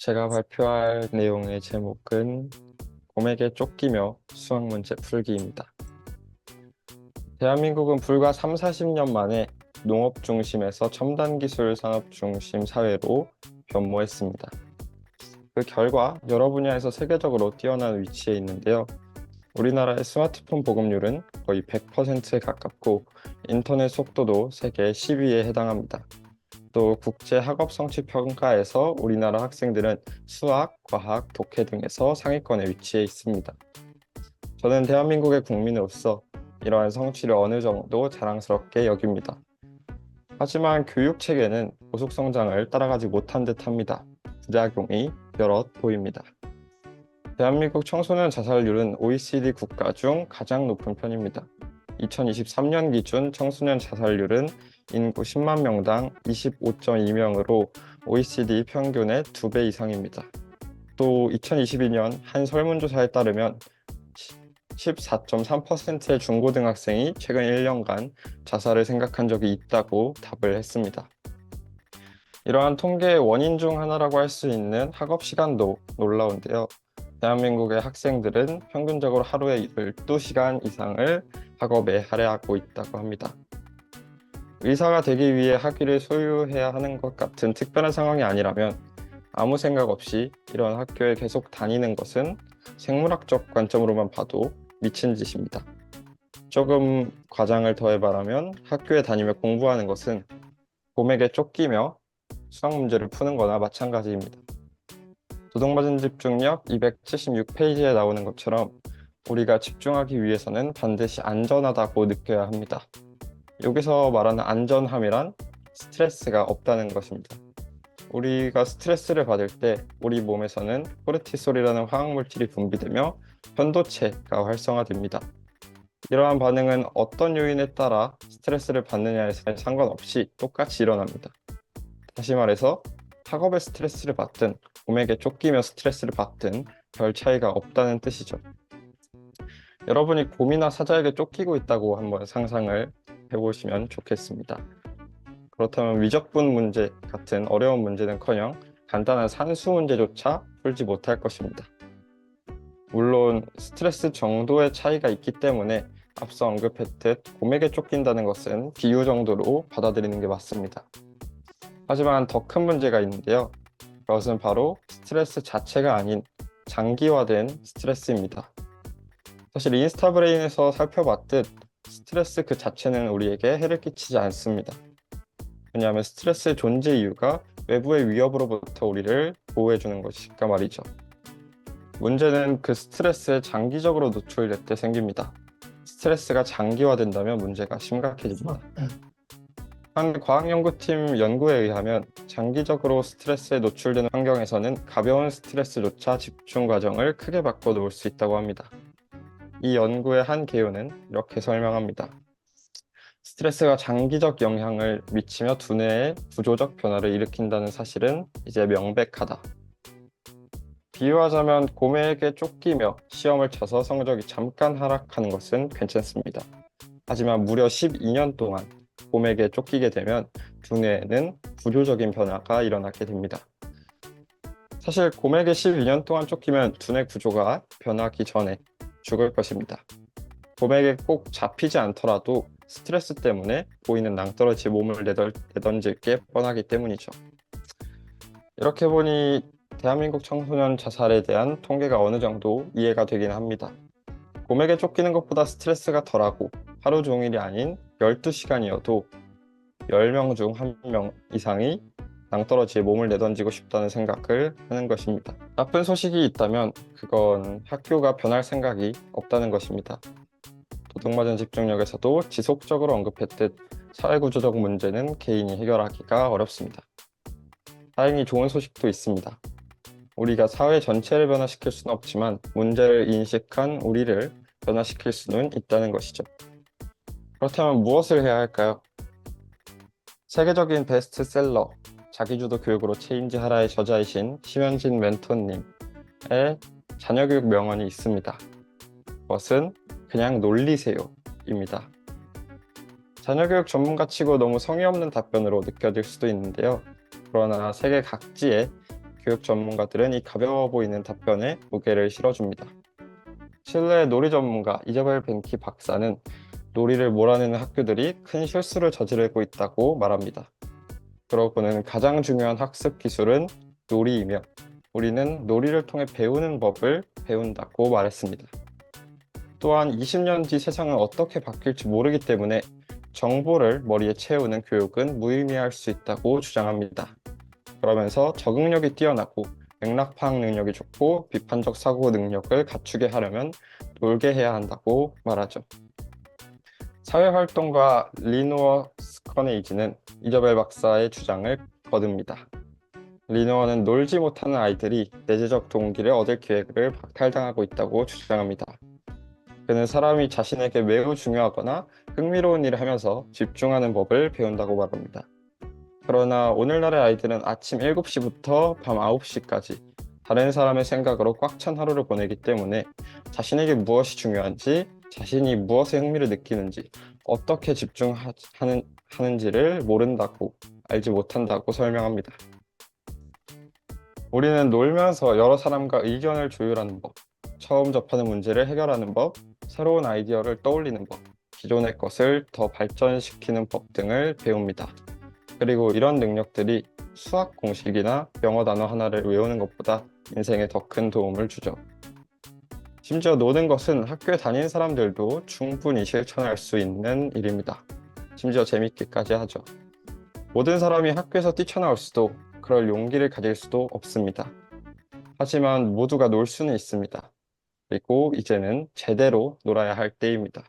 제가 발표할 내용의 제목은 곰에게 쫓기며 수학 문제 풀기입니다. 대한민국은 불과 3, 40년 만에 농업 중심에서 첨단 기술 산업 중심 사회로 변모했습니다. 그 결과 여러 분야에서 세계적으로 뛰어난 위치에 있는데요. 우리나라의 스마트폰 보급률은 거의 100%에 가깝고 인터넷 속도도 세계 10위에 해당합니다. 또 국제 학업 성취 평가에서 우리나라 학생들은 수학, 과학, 독해 등에서 상위권에 위치해 있습니다. 저는 대한민국의 국민으로서 이러한 성취를 어느 정도 자랑스럽게 여깁니다. 하지만 교육 체계는 고속 성장을 따라가지 못한 듯합니다. 부작용이 여럿 보입니다. 대한민국 청소년 자살률은 OECD 국가 중 가장 높은 편입니다. 2023년 기준 청소년 자살률은 인구 10만 명당 25.2명으로 OECD 평균의 2배 이상입니다. 또 2022년 한 설문조사에 따르면 14.3%의 중고등학생이 최근 1년간 자살을 생각한 적이 있다고 답을 했습니다. 이러한 통계의 원인 중 하나라고 할 수 있는 학업 시간도 놀라운데요. 대한민국의 학생들은 평균적으로 하루에 12시간 이상을 학업에 할애하고 있다고 합니다. 의사가 되기 위해 학위를 소유해야 하는 것 같은 특별한 상황이 아니라면 아무 생각 없이 이런 학교에 계속 다니는 것은 생물학적 관점으로만 봐도 미친 짓입니다. 조금 과장을 더해 말하면 학교에 다니며 공부하는 것은 곰에게 쫓기며 수학 문제를 푸는 거나 마찬가지입니다. 두동맞은 집중력 276페이지에 나오는 것처럼 우리가 집중하기 위해서는 반드시 안전하다고 느껴야 합니다. 여기서 말하는 안전함이란 스트레스가 없다는 것입니다. 우리가 스트레스를 받을 때 우리 몸에서는 코르티솔이라는 화학물질이 분비되며 편도체가 활성화됩니다. 이러한 반응은 어떤 요인에 따라 스트레스를 받느냐에 상관없이 똑같이 일어납니다. 다시 말해서 학업에 스트레스를 받든 곰에게 쫓기며 스트레스를 받든 별 차이가 없다는 뜻이죠. 여러분이 곰이나 사자에게 쫓기고 있다고 한번 상상을 해보시면 좋겠습니다. 그렇다면 위적분 문제 같은 어려운 문제는커녕 간단한 산수 문제조차 풀지 못할 것입니다. 물론 스트레스 정도의 차이가 있기 때문에 앞서 언급했듯 곰에게 쫓긴다는 것은 비유 정도로 받아들이는 게 맞습니다. 하지만 더 큰 문제가 있는데요. 그것은 바로 스트레스 자체가 아닌 장기화된 스트레스입니다. 사실 인스타브레인에서 살펴봤듯 스트레스 그 자체는 우리에게 해를 끼치지 않습니다. 왜냐하면 스트레스의 존재 이유가 외부의 위협으로부터 우리를 보호해주는 것이니까 말이죠. 문제는 그 스트레스에 장기적으로 노출될 때 생깁니다. 스트레스가 장기화된다면 문제가 심각해집니다. 한 과학연구팀 연구에 의하면 장기적으로 스트레스에 노출되는 환경에서는 가벼운 스트레스조차 집중 과정을 크게 바꿔놓을 수 있다고 합니다. 이 연구의 한 개요는 이렇게 설명합니다. 스트레스가 장기적 영향을 미치며 두뇌에 구조적 변화를 일으킨다는 사실은 이제 명백하다. 비유하자면 곰에게 쫓기며 시험을 쳐서 성적이 잠깐 하락하는 것은 괜찮습니다. 하지만 무려 12년 동안 곰에게 쫓기게 되면 두뇌에는 구조적인 변화가 일어나게 됩니다. 사실 곰에게 12년 동안 쫓기면 두뇌 구조가 변하기 전에 죽을 것입니다. 곰에게 꼭 잡히지 않더라도 스트레스 때문에 보이는 낭떠러지 몸을 내던질 게 뻔하기 때문이죠. 이렇게 보니 대한민국 청소년 자살에 대한 통계가 어느 정도 이해가 되긴 합니다. 곰에게 쫓기는 것보다 스트레스가 덜하고 하루 종일이 아닌 12시간이어도 10명 중 1명 이상이 낭떠러지에 몸을 내던지고 싶다는 생각을 하는 것입니다. 나쁜 소식이 있다면 그건 학교가 변할 생각이 없다는 것입니다. 도둑맞은 집중력에서도 지속적으로 언급했듯 사회구조적 문제는 개인이 해결하기가 어렵습니다. 다행히 좋은 소식도 있습니다. 우리가 사회 전체를 변화시킬 수는 없지만 문제를 인식한 우리를 변화시킬 수는 있다는 것이죠. 그렇다면 무엇을 해야 할까요? 세계적인 베스트셀러 자기주도 교육으로 체인지하라의 저자이신 심현진 멘토님의 자녀교육 명언이 있습니다. 그것은 그냥 놀리세요 입니다. 자녀교육 전문가치고 너무 성의 없는 답변으로 느껴질 수도 있는데요. 그러나 세계 각지에 교육 전문가들은 이 가벼워 보이는 답변에 무게를 실어줍니다. 칠레의 놀이 전문가 이자벨 벤키 박사는 놀이를 몰아내는 학교들이 큰 실수를 저지르고 있다고 말합니다. 그러고는 가장 중요한 학습 기술은 놀이이며 우리는 놀이를 통해 배우는 법을 배운다고 말했습니다. 또한 20년 뒤 세상은 어떻게 바뀔지 모르기 때문에 정보를 머리에 채우는 교육은 무의미할 수 있다고 주장합니다. 그러면서 적응력이 뛰어나고 맥락 파악 능력이 좋고 비판적 사고 능력을 갖추게 하려면 놀게 해야 한다고 말하죠. 사회활동가 리노어 스커네이지는 이저벨 박사의 주장을 거듭니다. 리노어는 놀지 못하는 아이들이 내재적 동기를 얻을 기회를 박탈당하고 있다고 주장합니다. 그는 사람이 자신에게 매우 중요하거나 흥미로운 일을 하면서 집중하는 법을 배운다고 말합니다. 그러나 오늘날의 아이들은 아침 7시부터 밤 9시까지 다른 사람의 생각으로 꽉 찬 하루를 보내기 때문에 자신에게 무엇이 중요한지, 자신이 무엇에 흥미를 느끼는지, 어떻게 집중하는지를 모른다고, 알지 못한다고 설명합니다. 우리는 놀면서 여러 사람과 의견을 조율하는 법, 처음 접하는 문제를 해결하는 법, 새로운 아이디어를 떠올리는 법, 기존의 것을 더 발전시키는 법 등을 배웁니다. 그리고 이런 능력들이 수학 공식이나 영어 단어 하나를 외우는 것보다 인생에 더 큰 도움을 주죠. 심지어 노는 것은 학교에 다니는 사람들도 충분히 실천할 수 있는 일입니다. 심지어 재밌기까지 하죠. 모든 사람이 학교에서 뛰쳐나올 수도 그럴 용기를 가질 수도 없습니다. 하지만 모두가 놀 수는 있습니다. 그리고 이제는 제대로 놀아야 할 때입니다.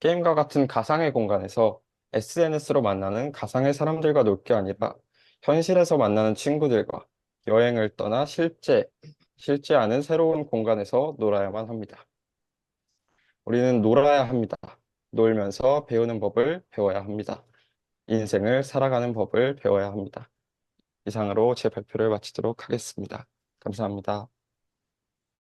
게임과 같은 가상의 공간에서 SNS로 만나는 가상의 사람들과 놀 게 아니라 현실에서 만나는 친구들과 여행을 떠나 실제 않은 새로운 공간에서 놀아야만 합니다. 우리는 놀아야 합니다. 놀면서 배우는 법을 배워야 합니다. 인생을 살아가는 법을 배워야 합니다. 이상으로 제 발표를 마치도록 하겠습니다. 감사합니다.